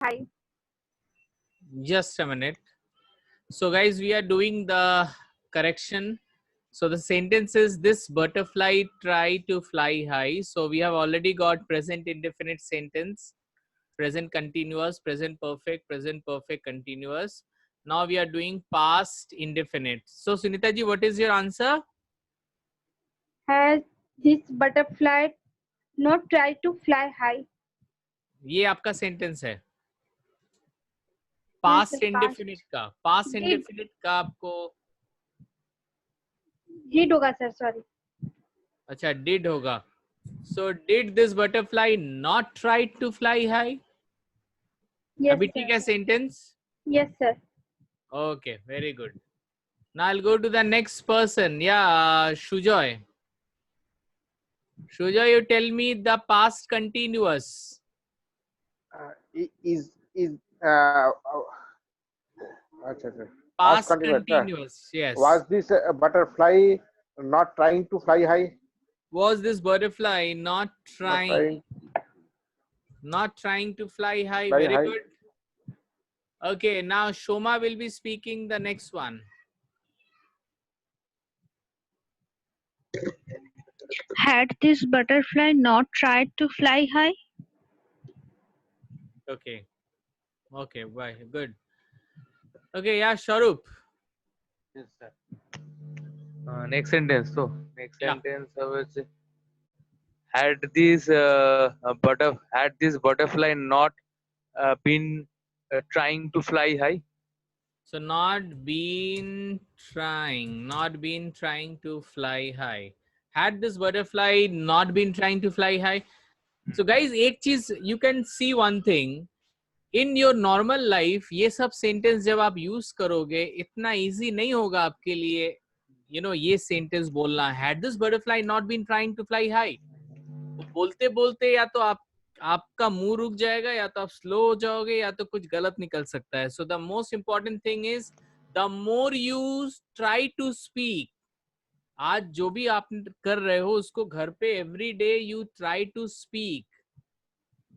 Hi. Just a minute. So guys, we are doing the correction. So the sentence is, this butterfly tried to fly high. So we have already got present indefinite sentence, present continuous, present perfect continuous. Now we are doing past indefinite. So Sunita ji, what is your answer? Has this butterfly not tried to fly high? ये आपका sentence है. Yes, Past sir. Past. indefinite का. Past Did. indefinite का आपको. Did होगा sir. Sorry. अच्छा, did होगा. So did this butterfly not try to fly high? Yes, अभी sir. ठीक है sentence? Yes, sir. Okay, very good. Now I'll go to the next person. Yeah, Shujoy. Shujoy, you tell me the past continuous. Is अच्छा, Past continuous. continuous, yes. Was this butterfly not trying to fly high? Was this butterfly not trying to fly high? Fly Very high. good. Okay, now Shoma will be speaking the next one. Had this butterfly not tried to fly high? Okay. Okay, bye. Good. Okay, yeah, Sharup. Yes, sir. Next sentence. So next Yeah. sentence was, had this butterfly not been trying to fly high? So not been trying to fly high. Had this butterfly not been trying to fly high? So guys, एक चीज you can see one thing. In your normal life, ये सब sentence जब आप use करोगे, इतना easy नहीं होगा आपके लिए, you know, ये sentence बोलना. Had this butterfly not been trying to fly high? बोलते बोलते या तो आपका मुंह रुक जाएगा, या तो आप स्लो हो जाओगे, या तो कुछ गलत निकल सकता है. So the most important thing is, the more you try to speak, आज जो भी आप कर रहे हो उसको घर पे every day you try to speak,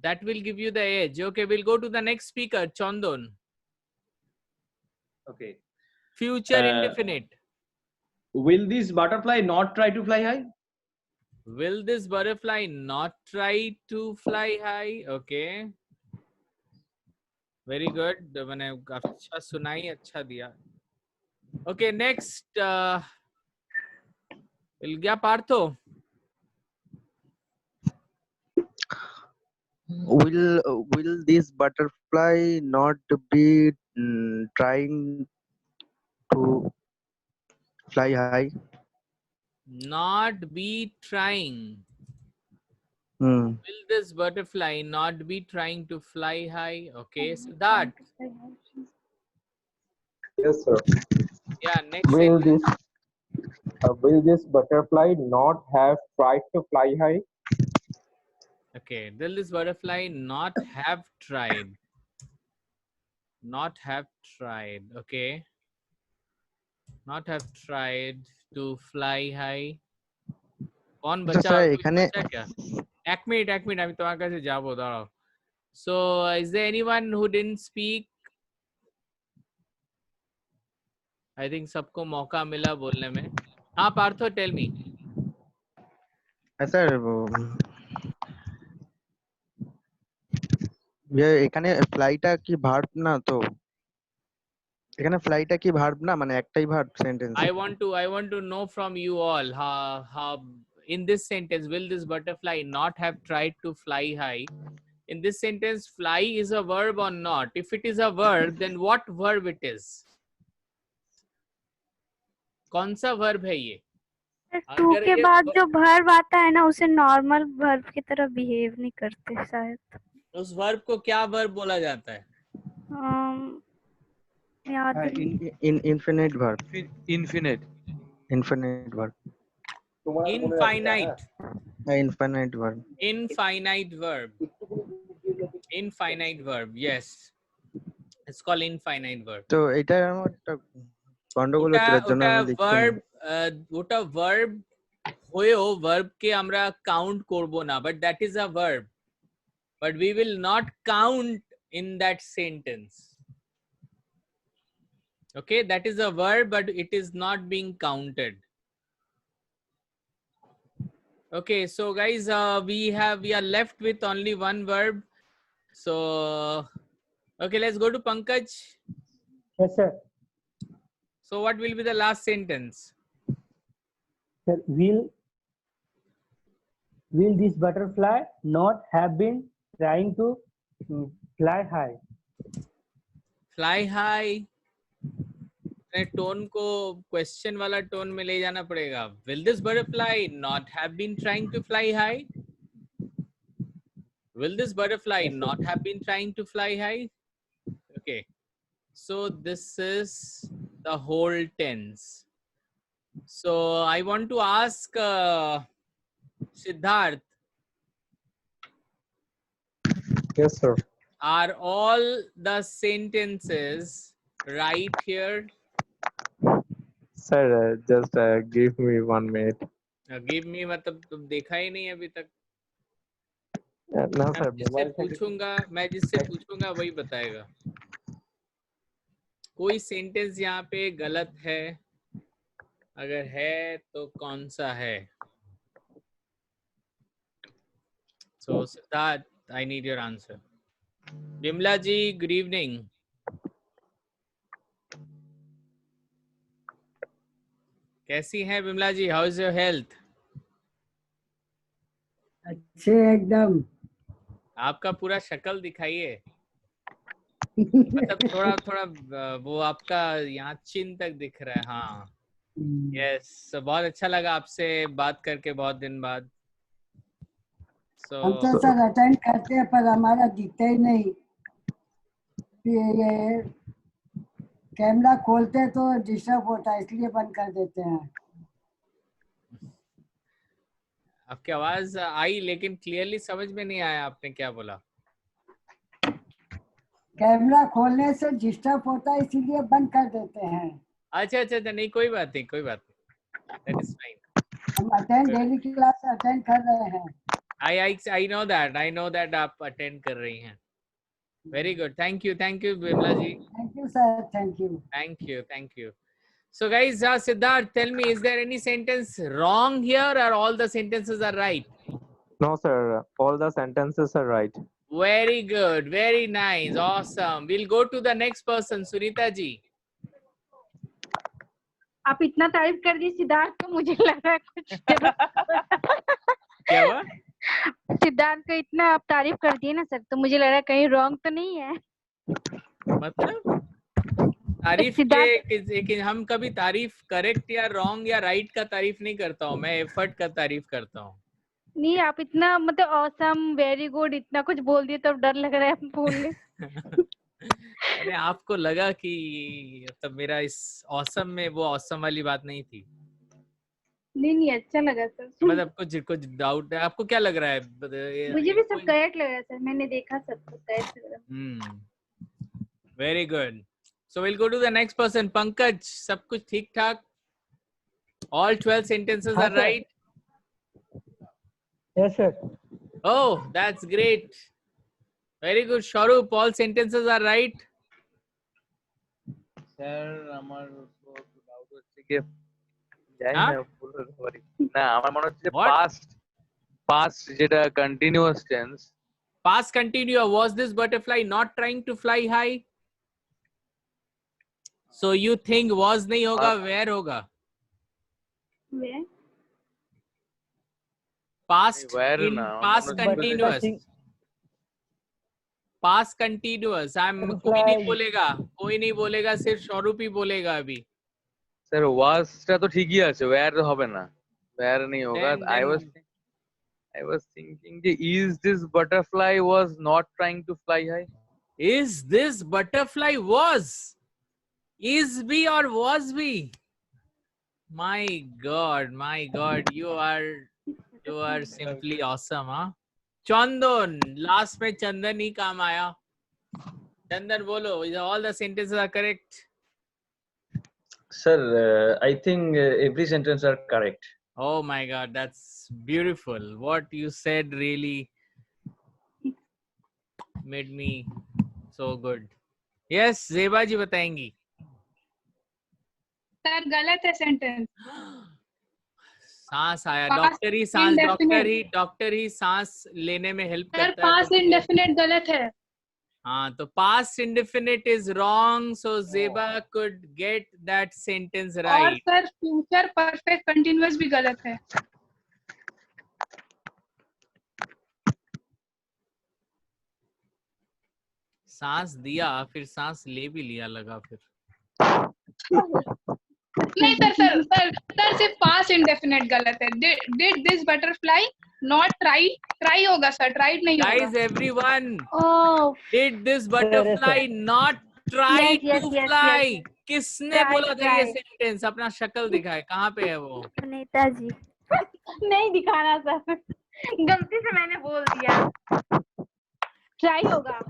that will give you the edge. Okay, will go to the next speaker, Chandan. Okay. Future indefinite. Will this butterfly not try to fly high? Will this butterfly not try to fly high? Okay. Very good. मैंने अच्छा सुनाई, अच्छा दिया. Okay, next. मिल गया Partho? Will this butterfly not be trying to fly high? Not be trying. Hmm. Will this butterfly not be trying to fly high? Okay, so that. Yes, sir. Yeah, next Will sentence. this butterfly not have tried to fly high? Okay, will this butterfly not have tried? Not have tried. Okay. Not have tried to fly high. कौन बचा? Sir कोई এখানে बचा क्या? एक minute আমি তোমার কাছে যাবো, দাঁড়াও. So is there anyone who didn't speak? I think सबको मौका मिला बोलने में. हाँ पार्थो, tell me. স্যার এখানে ফ্লাইটা কি ভার্ব না? তো এখানে ফ্লাইটা কি ভার্ব না, মানে একটাই verb sentence? I want to know from you all how in this sentence, will this butterfly not have tried to fly high? In this sentence, fly is a verb or not? If it is a verb, then what verb it is? कौन सा verb है ये? To अगर के ये बाद जो verb आता है ना, उसे नॉर्मल वर्ब की तरह बिहेव नहीं करते शायद. उस verb को क्या verb बोला जाता है? याद नहीं. Infinite verb. Infinite. Infinite verb. Infinite. Infinite verb. Infinite verb. Infinite verb. Yes. It's called infinite verb. তো এটা আমার একটা গন্ডগোল হচ্ছে, এর জন্য আমি লিখছি না. ওটা verb হয়েও verb কে আমরা count করব না, but that is a verb. But we will not count in that sentence. Okay, that is a verb, but it is not being counted. Okay, so guys, we are left with only one verb. So, okay, let's go to Pankaj. Yes, sir. So, what will be the last sentence? Sir, will this butterfly not have been trying to fly high? Fly high. Tone को question वाला tone में ले जाना पड़ेगा. Will this butterfly not have been trying to fly high? Will this butterfly not have been trying to fly high? Okay. So this is the whole tense. So I want to ask Siddharth, Yes, sir. are all the sentences right here? Sir, just give me 1 minute. Give me मतलब तुम देखा ही नहीं अभी तक. No, sir. मैं जिससे पूछूंगा वही बताएगा. कोई सेंटेंस यहाँ पे गलत है, अगर है तो कौन सा है? So Siddharth, I need your answer. Bimla ji, good evening. कैसी हैं बिमला जी? How is your health? अच्छे एकदम. आपका पूरा शक्ल दिखाइए. मतलब थोड़ा थोड़ा वो आपका यहाँ चिन तक दिख रहा है. हाँ, यस. बहुत अच्छा लगा आपसे बात करके बहुत दिन बाद. हम तो सर अटेंड करते हैं पर हमारा दिखता ही नहीं. ये कैमरा खोलते तो डिस्टर्ब होता है इसलिए बंद कर देते हैं. आपकी आवाज आई लेकिन क्लियरली समझ में नहीं आया आपने क्या बोला. कैमरा खोलने से डिस्टर्ब होता है इसीलिए बंद कर देते हैं. अच्छा, नहीं, कोई बात नहीं. That is fine. हम अटेंड डेली क्लास अटेंड कर रहे हैं. I know that आप अटेंड कर रही हैं. Very good. Thank you, Bimla ji. Thank you, sir. Thank you. Thank you. So guys, Siddharth, tell me, is there any sentence wrong here or all the sentences are right? No, sir. All the sentences are right. Very good. Very nice. Awesome. We'll go to the next person, Sunita ji. आप इतना तारीफ कर दी सिद्धार्थ को, मुझे लग रहा है कुछ क्या हुआ? सिद्धार्थ को इतना आप तारीफ कर दिए ना सर, तो मुझे लग रहा है कहीं रॉन्ग तो नहीं है. मतलब तारीफ के हम कभी तारीफ करेक्ट या रॉन्ग या राइट का तारीफ नहीं करता हूँ. मैं एफर्ट का तारीफ करता हूँ. नहीं, आप इतना मतलब ऑसम, वेरी गुड, इतना कुछ बोल दिए तो डर लग रहा है बोलने. अरे आपको लगा कि मतलब मेरा इस ऑसम में वो ऑसम वाली बात नहीं थी. नहीं, अच्छा लगा सर. मतलब कुछ डाउट है? आपको क्या लग रहा है? मुझे भी सब करेक्ट लग रहा है सर, मैंने देखा सब कुछ करेक्ट लग रहा है. Very good. So will go to the next person. Pankaj, सब कुछ ठीक ठाक? All 12 sentences are right? Yes, sir. Oh, that's great. Very good. Sharup, all sentences are right? Sir আমার ডাউট হচ্ছে কি জানি হ্যাঁ? না ভুল হতে পারি না, আমার মনে হচ্ছে What? পাস্ট যেটা continuous tense. Past continuous. Was this butterfly not trying to fly high? So you think was नहीं होगा, where होगा? Where? Past Where in ना, past मतलब continuous. Past continuous. कोई नहीं बोलेगा, सिर्फ स्वरूप ही बोलेगा अभी. স্যার ওয়াজটা তো ঠিকই আছে, ওয়্যার হবে না, ওয়্যার नहीं होगा. Then- I was thinking যে is this butterfly was not trying to fly high? Is this butterfly was? Is we or was we? My God, you are simply awesome, huh? Chandan, last में चंदन ही काम आया. चंदन बोलो, all the sentences are correct? Sir, I think every sentence are correct. Oh my God, that's beautiful. What you said really made me So good. Yes, जेबा जी बताएंगी. Sir गलत है sentence. सांस आया. Past डॉक्टर ही सांस लेने में हेल्प सर करता है. पास्ट इंडेफिनिट गलत है. हाँ, तो past indefinite is wrong, so Zeba could get that sentence और right. Sir future perfect continuous भी गलत है. सांस दिया फिर सांस ले भी लिया लगा फिर. नहीं सर सिर्फ पास्ट इंडेफिनिट गलत है. Did this butterfly not try होगा सर, ट्राइड नहीं होगा. Guys, everyone, Oh, did this butterfly not try Yes, to yes, fly? yes. किसने Try, बोला था ये try. सेंटेंस? अपना शक्ल दिखाए, कहाँ पे है वो? सुनीता जी. नहीं दिखाना सर, गलती से मैंने बोल दिया. ट्राई होगा.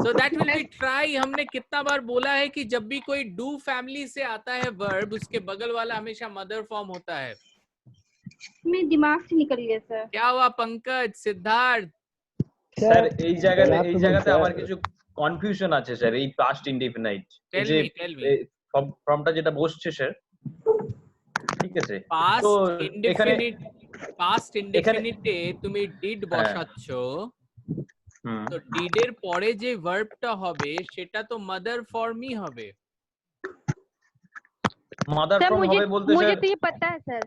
So that will be try. हमने कितना बार बोला है कि जब भी कोई do family से आता है verb, उसके बगल वाला हमेशा mother form होता है. मेरे दिमाग से निकल गया सर. क्या हुआ पंकज, सिद्धार्थ? স্যার এই জায়গাতে আমার কিছু কনফিউশন আছে স্যার এই পাস্ট ইনডিফিনাইট এই Tell যে me. ফর্মটা যেটা বসছে স্যার ঠিক আছে Past তো indefinite, past এখানে indefinite এ তুমি did বসাচ্ছো, হুম তো did এর পরে যে ভার্বটা হবে সেটা তো মাদার ফর্মই হবে. মাদার सर ফর্ম मुझे হবে বলতে मुझे স্যার तो ये पता है सर.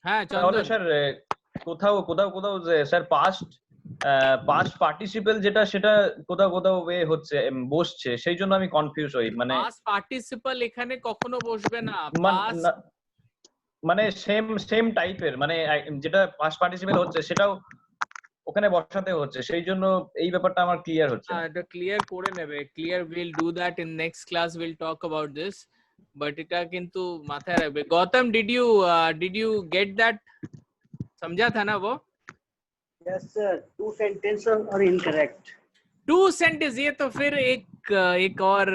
হ্যাঁ তাহলে চন্দন. স্যার কোথাও যে স্যার পাস্ট পার্টিসিপল যেটা সেটা কোথাও হচ্ছে বসছে সেই জন্য আমি কনফিউজ হই মানে পাস্ট পার্টিসিপল এখানে কখনো বসবে না. মান- না- মানে সেম টাইপের মানে যেটা পাস্ট পার্টিসিপল হচ্ছে সেটাও ওখানে বসাতে হচ্ছে সেই জন্য এই ব্যাপারটা আমার ক্লিয়ার হচ্ছে না। এটা ক্লিয়ার করে নেবে. Clear will do that in next class. Will talk about this, but এটা কিন্তু মাথায় রাখবে. Gautam, did you get that? समझा था ना वो? Yes, sir. 2 sentences are incorrect. 2 sentence. ये तो फिर एक और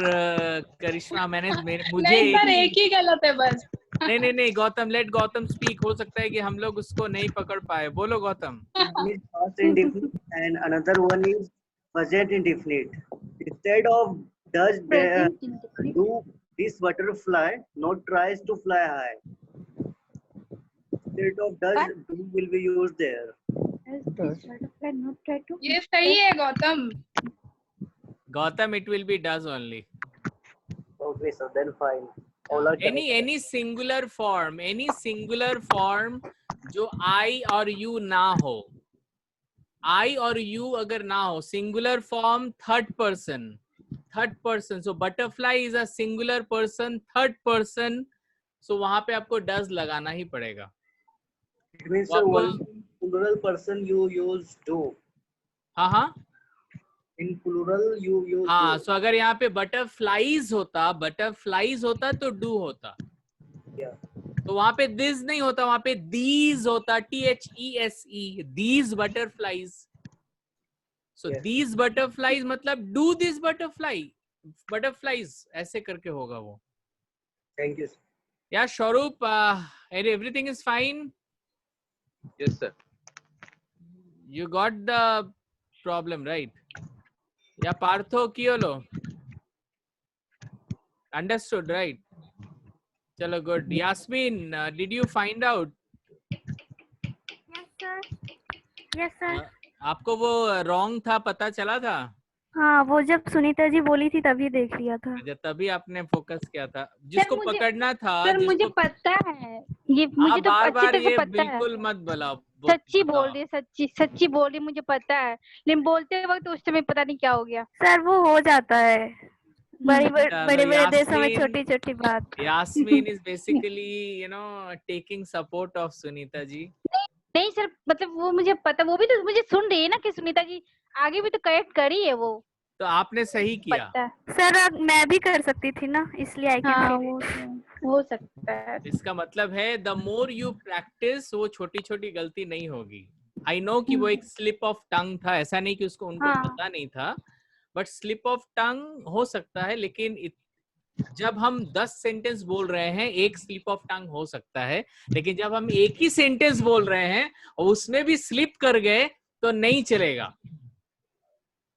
करिश्मा मैंने मुझे नहीं सर एक ही गलत है बस. नहीं गौतम, लेट गौतम स्पीक. हो सकता है कि हम लोग उसको नहीं पकड़ पाए. बोलो Gautam. One is past indefinite and another one is present indefinite. Instead of does do this butterfly not tries to fly high. Instead of does do will be used there. ये सही है Gautam. Gautam, it will be does only. Okay, so then fine. All are any singular form जो I और you ना हो. I और you अगर ना हो, singular form third person. So butterfly is a singular person, third person. So वहां पे आपको does लगाना ही पड़ेगा. It means What one was- plural person you use do. हाँ. In plural you use हाँ, do. so अगर यहाँ पे butterflies होता तो do होता. Yeah. तो वहां पे this नहीं होता, वहां पे these होता. THESE, these butterflies. So Yes. these butterflies मतलब do this butterflies ऐसे करके होगा वो. Thank you. Yeah, Sharup, everything is fine. Yes sir. You got the problem right? Yeah, Partho Kiolo. Understood, right? Chalo, good. Yasmin, did you find out? Yes sir. आपको वो wrong था पता चला था? हाँ, वो जब सुनीता जी बोली थी तभी देख लिया था. अच्छा, तभी आपने फोकस किया था. जिसको मुझे- पकड़ना था, सर मुझे जिसको पता है ये, मुझे तो बार अच्छी बार तरह से ये पता है. बिल्कुल मत बुलाओ. सच्ची बोल रही है, सच्ची बोल रही है, मुझे पता है. लेकिन बोलते वक्त उस समय पता नहीं क्या हो गया. सर वो हो जाता है. बड़े चलो, देशों में यास्मीन- छोटी छोटी बात. Yasmin is basically, taking support of Sunita ji. नहीं सर, मतलब वो मुझे पता, वो भी तो मुझे सुन रही है ना कि सुनीता जी आगे भी तो करेक्ट करी है वो. तो आपने सही किया. पता है. सर अब मैं भी कर सकती थी ना, इसलिए आई हाँ कैन वो हो सकता है. इसका मतलब है द मोर यू प्रैक्टिस, वो छोटी छोटी गलती नहीं होगी. आई नो कि वो एक स्लिप ऑफ टंग था, ऐसा नहीं कि उनको हाँ. पता नहीं था, बट स्लिप ऑफ टंग हो सकता है. लेकिन जब हम 10 सेंटेंस बोल रहे हैं, एक स्लिप ऑफ टंग हो सकता है. लेकिन जब हम एक ही सेंटेंस बोल रहे हैं और उसमें भी स्लिप कर गए तो नहीं चलेगा.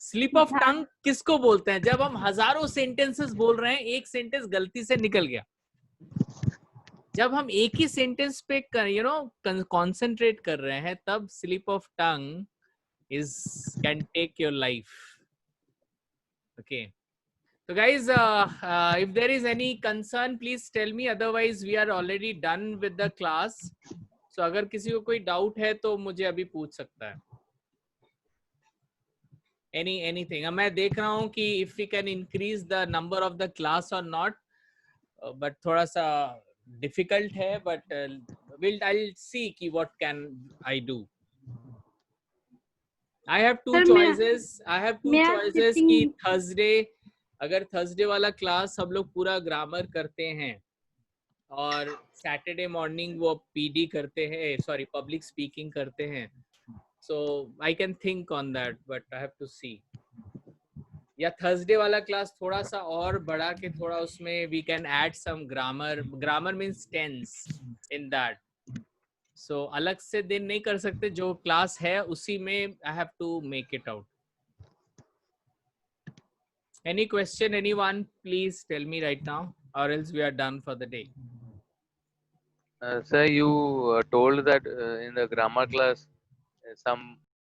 स्लिप ऑफ टंग किसको बोलते हैं? जब हम हजारों सेंटेंसेस बोल रहे हैं, एक सेंटेंस गलती से निकल गया। जब हम एक ही सेंटेंस पे कंसंट्रेट कर रहे हैं, तब slip of tongue can take your life. Okay. So guys, if there is any concern, please tell me. Otherwise, we are already done with the class. So अगर किसी को कोई डाउट है तो मुझे अभी पूछ सकता है। Anything. अब मैं देख रहा हूँ कि if we can increase the number of the class or not, but थोड़ा सा difficult है, but I'll see कि what can I do. I have two choices. I have two choices कि Thursday, अगर Thursday वाला क्लास हम लोग पूरा ग्रामर करते हैं और Saturday मॉर्निंग वो PD करते हैं, सॉरी पब्लिक स्पीकिंग करते हैं, so I can think on that, but I have to see. या Thursday वाला क्लास थोड़ा सा और बढ़ा के थोड़ा उसमें we can add some grammar means tense in that. So अलग से दिन नहीं कर सकते, जो क्लास है उसी में I have to make it out. Any question, anyone? Please tell me right now, or else we are done for the day. Sir, you told that in the grammar class some